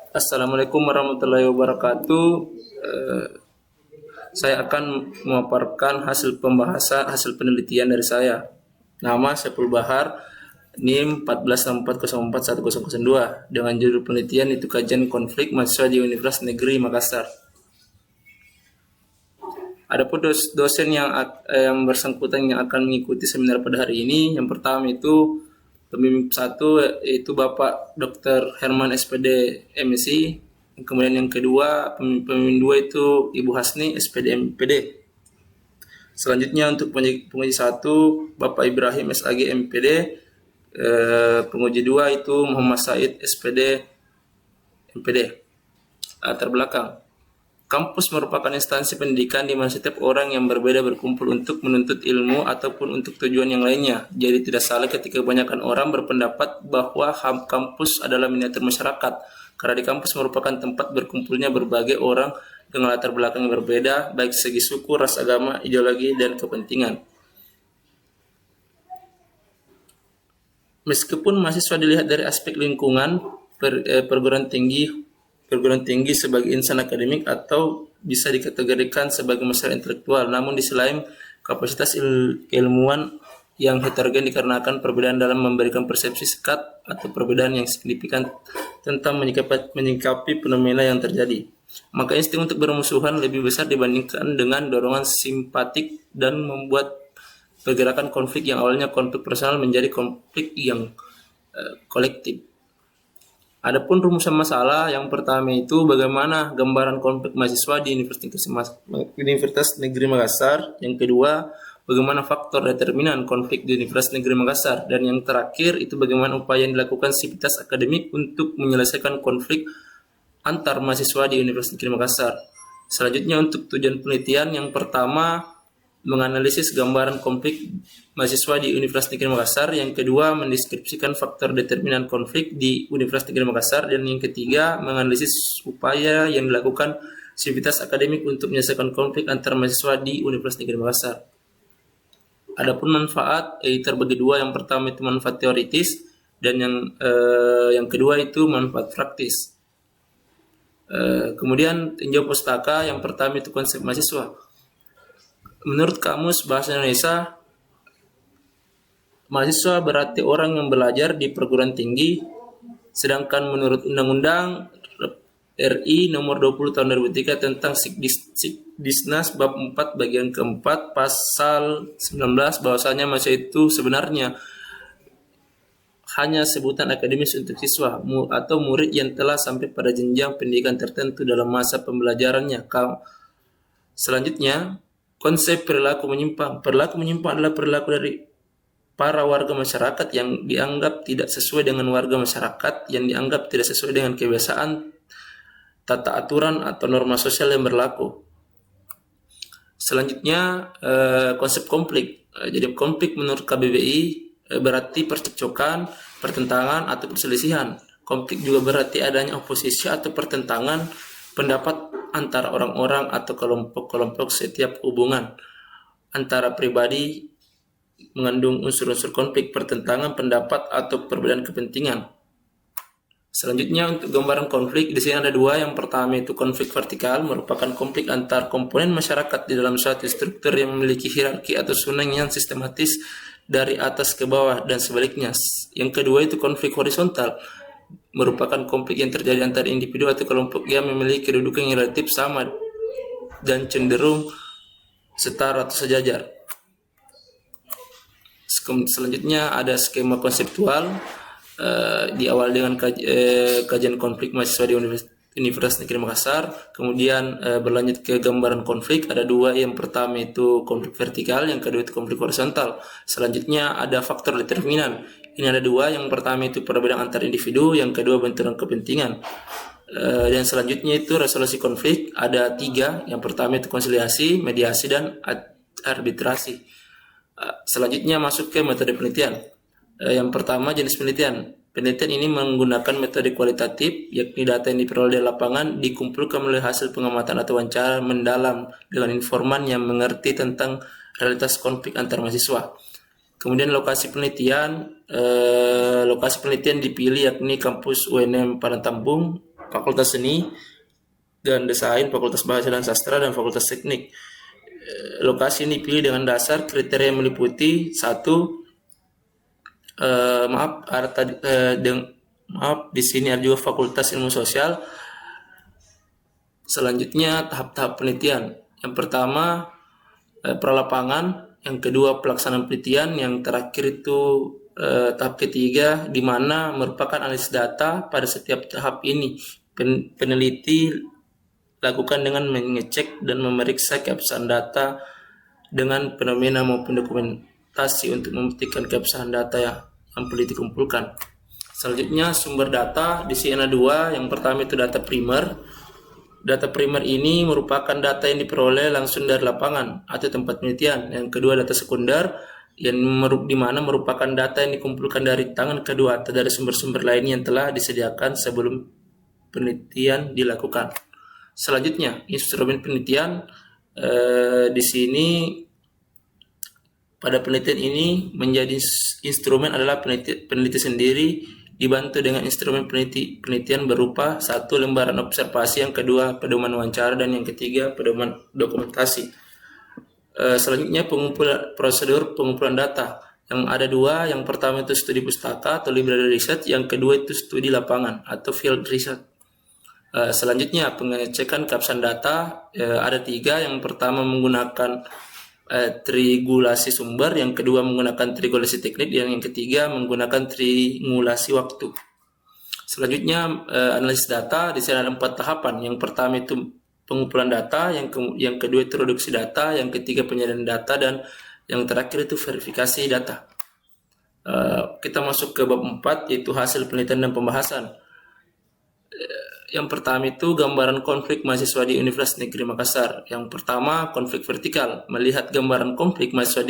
Assalamualaikum warahmatullahi wabarakatuh. Eh, saya akan memaparkan hasil pembahasan hasil penelitian dari saya. Nama Saiful Bahar, NIM 1464041002 dengan judul penelitian itu kajian konflik mahasiswa di Universitas Negeri Makassar. Adapun dosen yang bersangkutan yang akan mengikuti seminar pada hari ini, yang pertama itu pembimbing satu yaitu Bapak Dr. Herman SPD MSI. Kemudian yang kedua pembimbing dua itu Ibu Hasni SPD MPD. Selanjutnya untuk penguji satu Bapak Ibrahim SAG MPD. Penguji dua itu Muhammad Said SPD MPD. Latar belakang. Kampus merupakan instansi pendidikan di mana setiap orang yang berbeda berkumpul untuk menuntut ilmu ataupun untuk tujuan yang lainnya. Jadi tidak salah ketika kebanyakan orang berpendapat bahwa kampus adalah miniatur masyarakat. Karena di kampus merupakan tempat berkumpulnya berbagai orang dengan latar belakang yang berbeda, baik segi suku, ras, agama, ideologi, dan kepentingan. Meskipun mahasiswa dilihat dari aspek lingkungan, perguruan tinggi sebagai insan akademik atau bisa dikategorikan sebagai masalah intelektual. Namun di selain kapasitas ilmuwan yang heterogen dikarenakan perbedaan dalam memberikan persepsi sekat atau perbedaan yang signifikan tentang menyikapi fenomena yang terjadi. Maka insting untuk bermusuhan lebih besar dibandingkan dengan dorongan simpatik dan membuat pergerakan konflik yang awalnya konflik personal menjadi konflik yang kolektif. Adapun rumusan masalah yang pertama itu bagaimana gambaran konflik mahasiswa di Universitas Negeri Makassar. Yang kedua, bagaimana faktor determinan konflik di Universitas Negeri Makassar. Dan yang terakhir itu bagaimana upaya yang dilakukan sivitas akademik untuk menyelesaikan konflik antar mahasiswa di Universitas Negeri Makassar. Selanjutnya untuk tujuan penelitian yang pertama menganalisis gambaran konflik mahasiswa di Universitas Negeri Makassar, yang kedua mendeskripsikan faktor determinan konflik di Universitas Negeri Makassar, dan yang ketiga menganalisis upaya yang dilakukan sivitas akademik untuk menyelesaikan konflik antar mahasiswa di Universitas Negeri Makassar. Adapun manfaat terbagi dua, yang pertama itu manfaat teoritis dan yang kedua itu manfaat praktis. Kemudian tinjau pustaka, yang pertama itu konsep mahasiswa. Menurut Kamus Bahasa Indonesia, mahasiswa berarti orang yang belajar di perguruan tinggi, sedangkan menurut Undang-Undang RI nomor 20 tahun 2003 tentang Sikdisnas bab 4 bagian keempat pasal 19 bahwasanya mahasiswa itu sebenarnya hanya sebutan akademis untuk siswa atau murid yang telah sampai pada jenjang pendidikan tertentu dalam masa pembelajarannya. Selanjutnya, konsep perilaku menyimpang. Perilaku menyimpang adalah perilaku dari para warga masyarakat yang dianggap tidak sesuai dengan warga masyarakat, yang dianggap tidak sesuai dengan kebiasaan, tata aturan atau norma sosial yang berlaku. Selanjutnya, konsep konflik. Jadi konflik menurut KBBI berarti percekcokan, pertentangan atau perselisihan. Konflik juga berarti adanya oposisi atau pertentangan pendapat antara orang-orang atau kelompok-kelompok. Setiap hubungan antara pribadi mengandung unsur-unsur konflik, pertentangan pendapat atau perbedaan kepentingan. Selanjutnya untuk gambaran konflik, di sini ada dua. Yang pertama itu konflik vertikal, merupakan konflik antar komponen masyarakat di dalam suatu struktur yang memiliki hierarki atau sunang yang sistematis dari atas ke bawah dan sebaliknya. Yang kedua itu konflik horizontal, merupakan konflik yang terjadi antara individu atau kelompok yang memiliki kedudukan yang relatif sama dan cenderung setara atau sejajar. Selanjutnya ada skema konseptual, diawali dengan kajian konflik mahasiswa di Universitas Negeri Makassar, kemudian berlanjut ke gambaran konflik. Ada dua, yang pertama itu konflik vertikal, yang kedua itu konflik horizontal. Selanjutnya ada faktor determinan. Ini ada dua, yang pertama itu perbedaan antar individu, yang kedua benturan kepentingan. Dan selanjutnya itu resolusi konflik, ada tiga. Yang pertama itu konsiliasi, mediasi, dan arbitrasi. Selanjutnya masuk ke metode penelitian. Yang pertama jenis penelitian. Penelitian ini menggunakan metode kualitatif, yakni data yang diperoleh dari lapangan dikumpulkan melalui hasil pengamatan atau wawancara mendalam dengan informan yang mengerti tentang realitas konflik antar mahasiswa. Kemudian lokasi penelitian dipilih yakni kampus UNM Parangtampung Fakultas Seni dan Desain, Fakultas Bahasa dan Sastra, dan Fakultas Teknik. Lokasi ini dipilih dengan dasar kriteria yang meliputi satu, di sini ada juga Fakultas Ilmu Sosial. Selanjutnya tahap-tahap penelitian. Yang pertama pralapangan, yang kedua pelaksanaan penelitian, yang terakhir itu tahap ketiga di mana merupakan analisis data. Pada setiap tahap ini peneliti lakukan dengan mengecek dan memeriksa keabsahan data dengan fenomena maupun dokumentasi untuk membuktikan keabsahan data yang peneliti kumpulkan. Selanjutnya sumber data, di sini ada dua. Yang pertama itu data primer. Data primer ini merupakan data yang diperoleh langsung dari lapangan atau tempat penelitian. Yang kedua data sekunder, yang di mana merupakan data yang dikumpulkan dari tangan kedua atau dari sumber-sumber lain yang telah disediakan sebelum penelitian dilakukan. Selanjutnya instrumen penelitian. Di sini pada penelitian ini menjadi instrumen adalah peneliti sendiri dibantu dengan instrumen penelitian berupa satu, lembaran observasi, yang kedua pedoman wawancara, dan yang ketiga pedoman dokumentasi. Selanjutnya prosedur pengumpulan data, yang ada dua. Yang pertama itu studi pustaka atau library research, yang kedua itu studi lapangan atau field research. Selanjutnya pengecekan keabsahan data, ada tiga. Yang pertama menggunakan triangulasi sumber, yang kedua menggunakan triangulasi teknik, dan yang ketiga menggunakan triangulasi waktu. Selanjutnya analisis data, di sini ada 4 tahapan. Yang pertama itu pengumpulan data, yang kedua itu reduksi data, yang ketiga penyediaan data, dan yang terakhir itu verifikasi data. Kita masuk ke bab 4, yaitu hasil penelitian dan pembahasan. Yang pertama itu gambaran konflik mahasiswa di Universitas Negeri Makassar. Yang pertama konflik vertikal, melihat gambaran konflik mahasiswa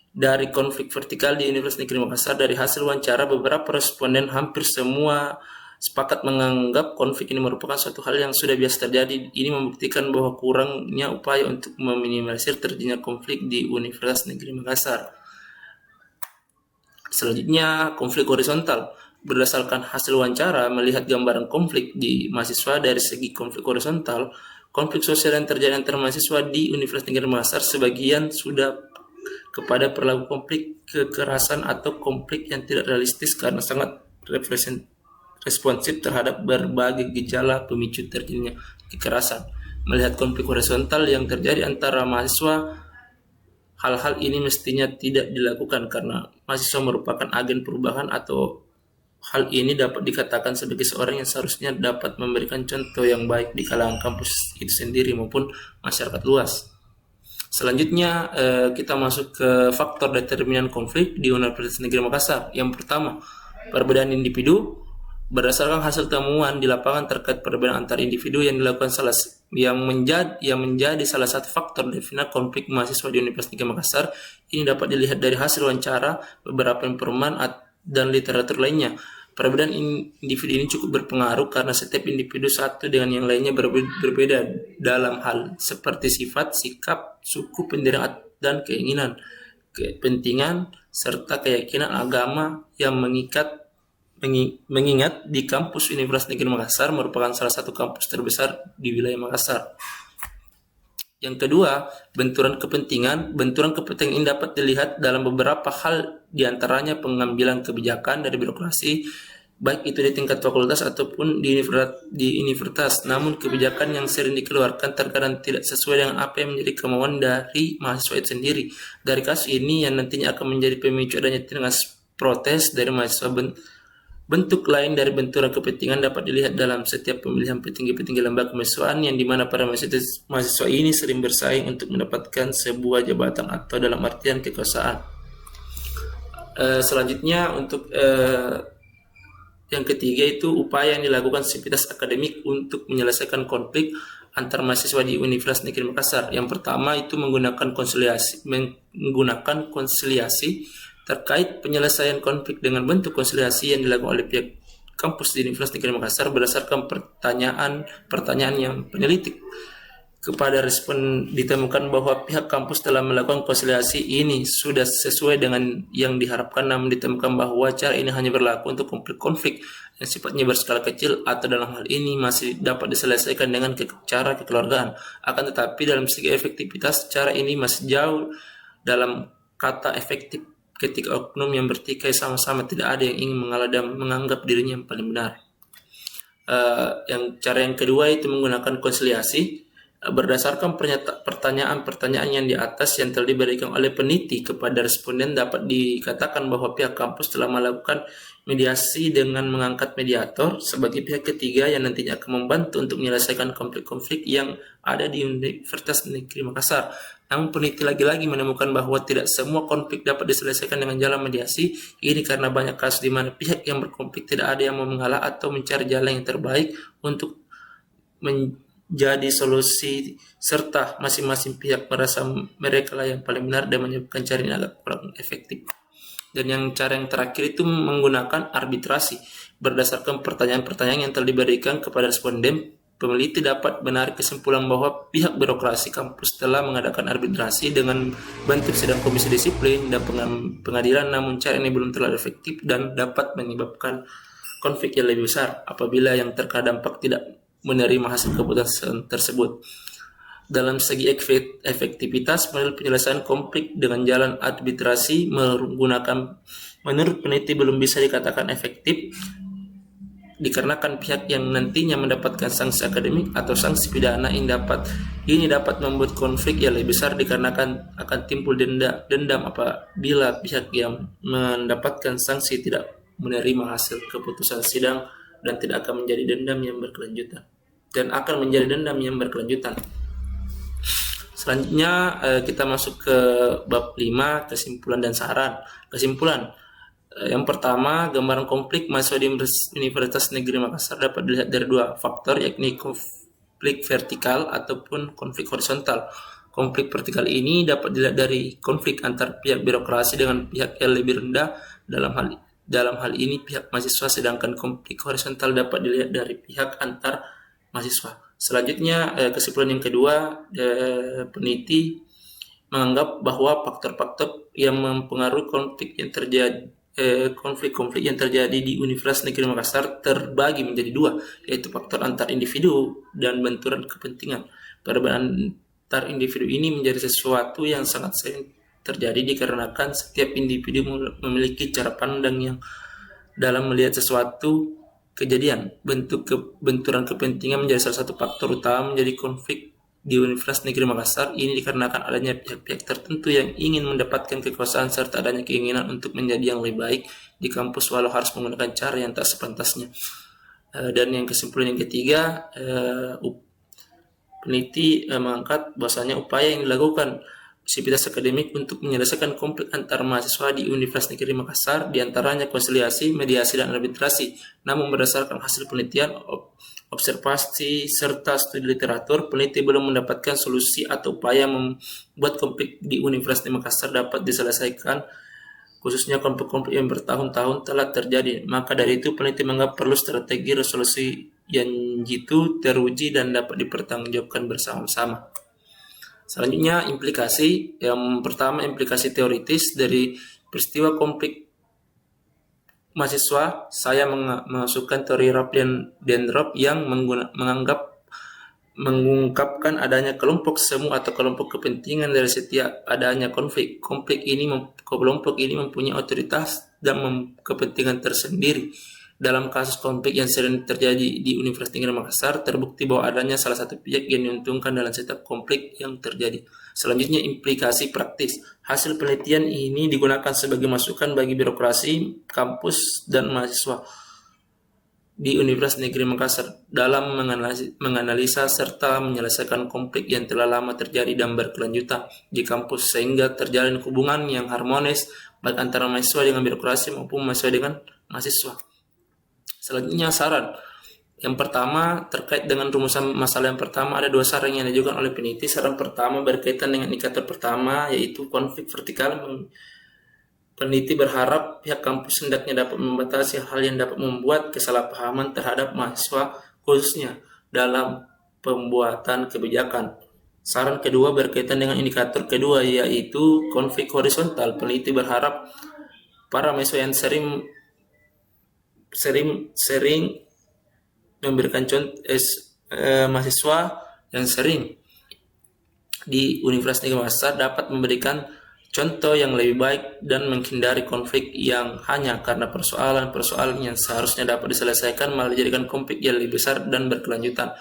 dari konflik vertikal di Universitas Negeri Makassar. Dari hasil wawancara beberapa responden hampir semua sepakat menganggap konflik ini merupakan suatu hal yang sudah biasa terjadi. Ini membuktikan bahwa kurangnya upaya untuk meminimalisir terjadinya konflik di Universitas Negeri Makassar. Selanjutnya konflik horizontal. Berdasarkan hasil wawancara melihat gambaran konflik di mahasiswa dari segi konflik horizontal, konflik sosial yang terjadi antar mahasiswa di Universitas Negeri Makassar sebagian sudah kepada perilaku konflik kekerasan atau konflik yang tidak realistis karena sangat responsif terhadap berbagai gejala pemicu terjadinya kekerasan. Melihat konflik horizontal yang terjadi antara mahasiswa, hal-hal ini mestinya tidak dilakukan karena mahasiswa merupakan agen perubahan, atau hal ini dapat dikatakan sebagai seorang yang seharusnya dapat memberikan contoh yang baik di kalangan kampus itu sendiri maupun masyarakat luas. Selanjutnya kita masuk ke faktor determinan konflik di Universitas Negeri Makassar. Yang pertama, perbedaan individu. Berdasarkan hasil temuan di lapangan terkait perbedaan antar individu yang dilakukan yang menjadi salah satu faktor determinan konflik mahasiswa di Universitas Negeri Makassar, ini dapat dilihat dari hasil wawancara, beberapa informan dan literatur lainnya. Perbedaan individu ini cukup berpengaruh karena setiap individu satu dengan yang lainnya berbeda dalam hal seperti sifat, sikap, suku, pendirian dan keinginan, kepentingan, serta keyakinan agama yang mengingat di kampus Universitas Negeri Makassar merupakan salah satu kampus terbesar di wilayah Makassar. Yang kedua, benturan kepentingan. Benturan kepentingan ini dapat dilihat dalam beberapa hal, diantaranya pengambilan kebijakan dari birokrasi, baik itu di tingkat fakultas ataupun di universitas. Namun kebijakan yang sering dikeluarkan terkadang tidak sesuai dengan apa yang menjadi kemauan dari mahasiswa itu sendiri. Dari kasus ini yang nantinya akan menjadi pemicu adanya tindakan protes dari mahasiswa. Bentuk lain dari benturan kepentingan dapat dilihat dalam setiap pemilihan petinggi-petinggi lembaga kemahasiswaan, yang dimana para mahasiswa ini sering bersaing untuk mendapatkan sebuah jabatan atau dalam artian kekuasaan. Selanjutnya untuk yang ketiga itu upaya yang dilakukan sivitas akademik untuk menyelesaikan konflik antar mahasiswa di Universitas Negeri Makassar. Yang pertama itu menggunakan konsiliasi terkait penyelesaian konflik dengan bentuk konsiliasi yang dilakukan oleh pihak kampus di Universitas Negeri Makassar berdasarkan pertanyaan yang penyelidik. kepada respon ditemukan bahwa pihak kampus telah melakukan konsiliasi ini sudah sesuai dengan yang diharapkan, namun ditemukan bahwa cara ini hanya berlaku untuk konflik-konflik yang sifatnya berskala kecil atau dalam hal ini masih dapat diselesaikan dengan cara kekeluargaan. Akan tetapi dalam segi efektivitas, cara ini masih jauh dalam kata efektif ketika oknum yang bertikai sama-sama tidak ada yang ingin mengalah dan menganggap dirinya yang paling benar. Cara yang kedua itu menggunakan konsiliasi. Berdasarkan pertanyaan-pertanyaan yang di atas yang telah diberikan oleh peneliti kepada responden, dapat dikatakan bahwa pihak kampus telah melakukan mediasi dengan mengangkat mediator sebagai pihak ketiga yang nantinya akan membantu untuk menyelesaikan konflik-konflik yang ada di Universitas Negeri Makassar. Namun peneliti lagi-lagi menemukan bahwa tidak semua konflik dapat diselesaikan dengan jalan mediasi. Ini karena banyak kasus di mana pihak yang berkonflik tidak ada yang mau mengalah atau mencari jalan yang terbaik untuk menjadi solusi, serta masing-masing pihak merasa mereka lah yang paling benar dan menyebabkan cara ini agak kurang efektif. Dan cara yang terakhir itu menggunakan arbitrasi. Berdasarkan pertanyaan-pertanyaan yang telah diberikan kepada responden, peneliti dapat menarik kesimpulan bahwa pihak birokrasi kampus telah mengadakan arbitrasi dengan bentuk sidang komisi disiplin dan pengadilan, namun cara ini belum terlalu efektif dan dapat menyebabkan konflik yang lebih besar apabila yang terdampak tidak menerima hasil keputusan tersebut. Dalam segi efektivitas, penyelesaian konflik dengan jalan arbitrasi menurut peneliti belum bisa dikatakan efektif dikarenakan pihak yang nantinya mendapatkan sanksi akademik atau sanksi pidana ini dapat membuat konflik yang lebih besar dikarenakan akan timbul dendam apabila pihak yang mendapatkan sanksi tidak menerima hasil keputusan sidang dan tidak akan menjadi dendam yang berkelanjutan. Selanjutnya kita masuk ke bab 5, kesimpulan dan saran. Kesimpulan. Yang pertama, gambaran konflik mahasiswa di Universitas Negeri Makassar dapat dilihat dari dua faktor, yakni konflik vertikal ataupun konflik horizontal. Konflik vertikal ini dapat dilihat dari konflik antar pihak birokrasi dengan pihak yang lebih rendah dalam hal ini pihak mahasiswa, sedangkan konflik horizontal dapat dilihat dari pihak antar mahasiswa. Selanjutnya, kesimpulan yang kedua, peneliti menganggap bahwa faktor-faktor yang mempengaruhi konflik yang terjadi di Universitas Negeri Makassar terbagi menjadi dua, yaitu faktor antar individu dan benturan kepentingan. Perbedaan antar individu ini menjadi sesuatu yang sangat sering terjadi dikarenakan setiap individu memiliki cara pandang yang dalam melihat sesuatu kejadian. Benturan kepentingan menjadi salah satu faktor utama menjadi konflik di Universitas Negeri Makassar. Ini dikarenakan adanya pihak-pihak tertentu yang ingin mendapatkan kekuasaan serta adanya keinginan untuk menjadi yang lebih baik di kampus walau harus menggunakan cara yang tak sepantasnya. Dan yang kesimpulan yang ketiga, peneliti mengangkat bahwasanya upaya yang dilakukan sivitas akademik untuk menyelesaikan konflik antar mahasiswa di Universitas Negeri Makassar diantaranya konsiliasi, mediasi, dan arbitrasi. Namun berdasarkan hasil penelitian, observasi, serta studi literatur, peneliti belum mendapatkan solusi atau upaya membuat konflik di Universitas Makassar dapat diselesaikan, khususnya konflik-konflik yang bertahun-tahun telah terjadi. Maka dari itu peneliti menganggap perlu strategi resolusi yang jitu, teruji, dan dapat dipertanggungjawabkan bersama-sama. Selanjutnya, implikasi. Yang pertama, implikasi teoritis dari peristiwa konflik mahasiswa. Saya memasukkan teori Rapp dan Dendrop yang mengungkapkan adanya kelompok semu atau kelompok kepentingan dari setiap adanya konflik. Kelompok ini mempunyai otoritas dan kepentingan tersendiri. Dalam kasus konflik yang sering terjadi di Universitas Negeri Makassar, terbukti bahwa adanya salah satu pihak yang diuntungkan dalam setiap konflik yang terjadi. Selanjutnya, implikasi praktis. Hasil penelitian ini digunakan sebagai masukan bagi birokrasi, kampus, dan mahasiswa di Universitas Negeri Makassar dalam menganalisa serta menyelesaikan konflik yang telah lama terjadi dan berkelanjutan di kampus sehingga terjalin hubungan yang harmonis baik antara mahasiswa dengan birokrasi maupun mahasiswa dengan mahasiswa. Selanjutnya, saran. Yang pertama, terkait dengan rumusan masalah yang pertama, ada dua saran yang diajukan oleh peneliti. Saran pertama berkaitan dengan indikator pertama, yaitu konflik vertikal. Peneliti berharap pihak kampus hendaknya dapat membatasi hal yang dapat membuat kesalahpahaman terhadap mahasiswa, khususnya dalam pembuatan kebijakan. Saran kedua berkaitan dengan indikator kedua, yaitu konflik horizontal. Peneliti berharap para mahasiswa yang sering memberikan contoh, mahasiswa yang sering di Universitas Negeri Makassar dapat memberikan contoh yang lebih baik dan menghindari konflik yang hanya karena persoalan-persoalan yang seharusnya dapat diselesaikan malah dijadikan konflik yang lebih besar dan berkelanjutan.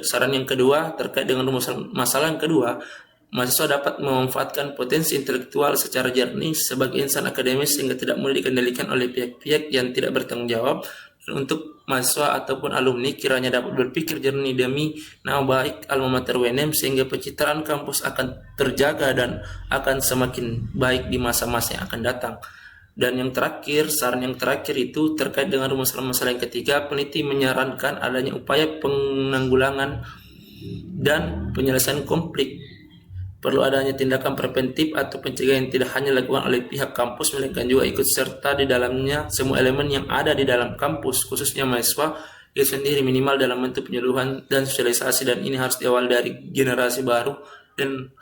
Saran yang kedua terkait dengan masalah yang kedua, mahasiswa dapat memanfaatkan potensi intelektual secara jernih sebagai insan akademis sehingga tidak mudah dikendalikan oleh pihak-pihak yang tidak bertanggung jawab. Dan untuk mahasiswa ataupun alumni kiranya dapat berpikir jernih demi nama baik alma mater UNM sehingga pencitraan kampus akan terjaga dan akan semakin baik di masa-masa yang akan datang. Dan yang terakhir, saran yang terakhir itu terkait dengan masalah yang ketiga, peneliti menyarankan adanya upaya penanggulangan dan penyelesaian konflik. Perlu adanya tindakan preventif atau pencegahan yang tidak hanya dilakukan oleh pihak kampus, melainkan juga ikut serta di dalamnya semua elemen yang ada di dalam kampus, khususnya mahasiswa itu sendiri, minimal dalam bentuk penyuluhan dan sosialisasi. Dan ini harus diawali dari generasi baru dan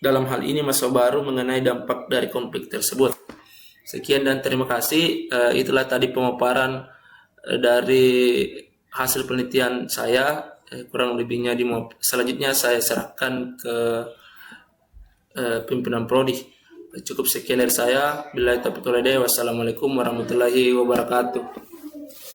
dalam hal ini mahasiswa baru mengenai dampak dari konflik tersebut. Sekian dan terima kasih. Itulah tadi pemaparan dari hasil penelitian saya. Kurang lebihnya selanjutnya saya serahkan ke pimpinan prodi. Cukup sekian dari saya. Billahi taufiq wal hidayah. Wassalamualaikum warahmatullahi wabarakatuh.